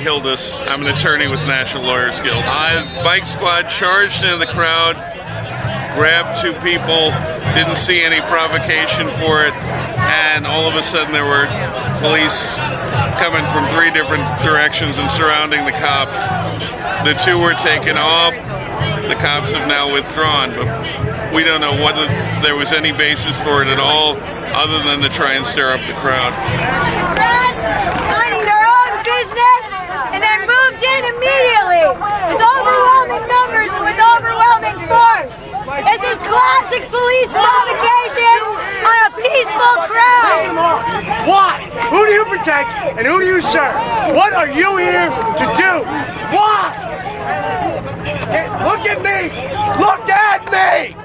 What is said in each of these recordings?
killed us. I'm an attorney with National Lawyers Guild. Bike squad charged into the crowd, grabbed two people, didn't see any provocation for it, and all of a sudden there were police coming from 3 different directions and surrounding the cops. The 2 were taken off. The cops have now withdrawn, but we don't know whether there was any basis for it at all other than to try and stir up the crowd. Press, minding their own business, and then moved in immediately with overwhelming numbers and with overwhelming force. This is classic police provocation on a peaceful crowd. Why? Who do you protect and who do you serve? What are you here to do? Why? Look at me! Look at me!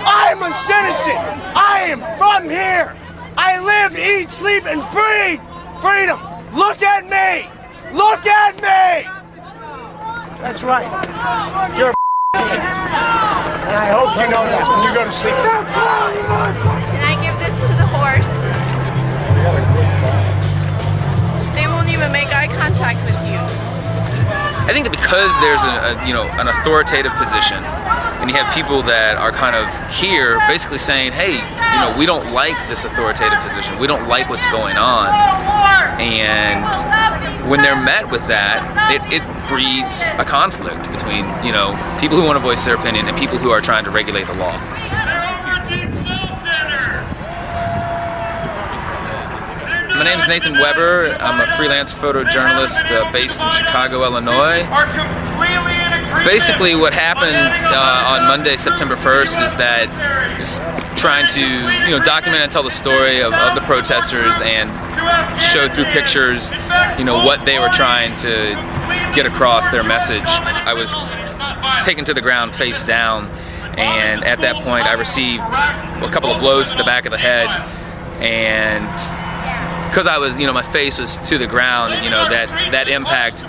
I am a citizen! I am from here! I live, eat, sleep, and breathe freedom! Look at me! Look at me! That's right. You're a and I hope you know that when you go to sleep. Can I give this to the horse? They won't even make eye contact with you. I think that because there's an authoritative position, and you have people that are kind of here basically saying, hey, we don't like this authoritative position, we don't like what's going on, and when they're met with that, it breeds a conflict between people who want to voice their opinion and people who are trying to regulate the law. My name is Nathan Weber. I'm a freelance photojournalist based in Chicago, Illinois. Basically what happened on Monday, September 1st is that just trying to document and tell the story of the protesters and show through pictures what they were trying to get across their message. I was taken to the ground face down, and at that point I received a couple of blows to the back of the head, and because I was, my face was to the ground, that impact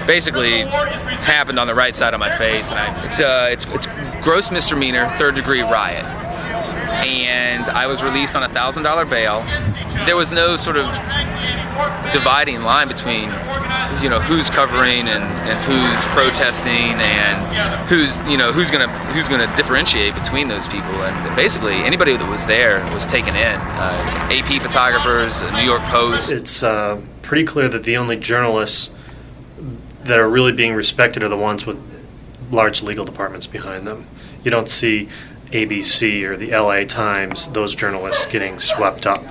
basically happened on the right side of my face, and it's gross misdemeanor, 3rd-degree riot, and I was released on $1,000 bail. There was no sort of dividing line between, who's covering and who's protesting and who's gonna differentiate between those people. And basically anybody that was there was taken in. AP photographers, New York Post. It's pretty clear that the only journalists that are really being respected are the ones with large legal departments behind them. You don't see ABC or the LA Times, those journalists getting swept up.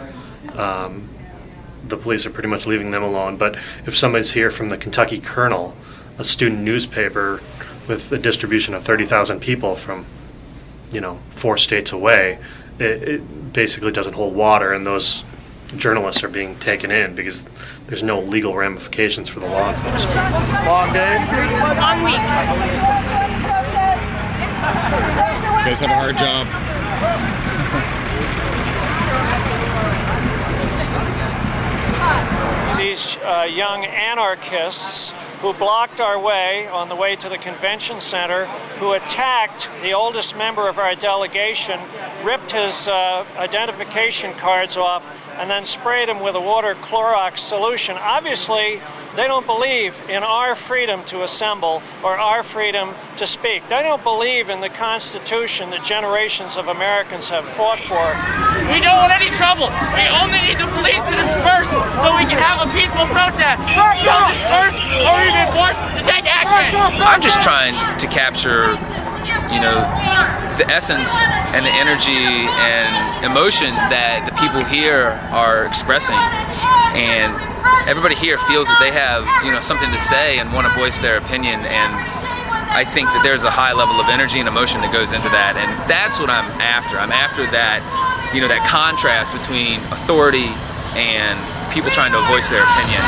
The police are pretty much leaving them alone. But if somebody's here from the Kentucky Kernel, a student newspaper with a distribution of 30,000 people from 4 states away, it basically doesn't hold water, and those journalists are being taken in because there's no legal ramifications for the law enforcement. Long days? Long weeks. You guys have a hard job. These young anarchists who blocked our way on the way to the convention center, who attacked the oldest member of our delegation, ripped his identification cards off, and then sprayed him with a water Clorox solution. Obviously, they don't believe in our freedom to assemble or our freedom to speak. They don't believe in the Constitution that generations of Americans have fought for. We don't want any trouble. We only need the police to disperse so we can have a peaceful protest. Don't disperse or we've been forced to take action. I'm just trying to capture the essence and the energy and emotion that the people here are expressing, and everybody here feels that they have something to say and want to voice their opinion, and I think that there's a high level of energy and emotion that goes into that, and that's what I'm after. I'm after that that contrast between authority and people trying to voice their opinion.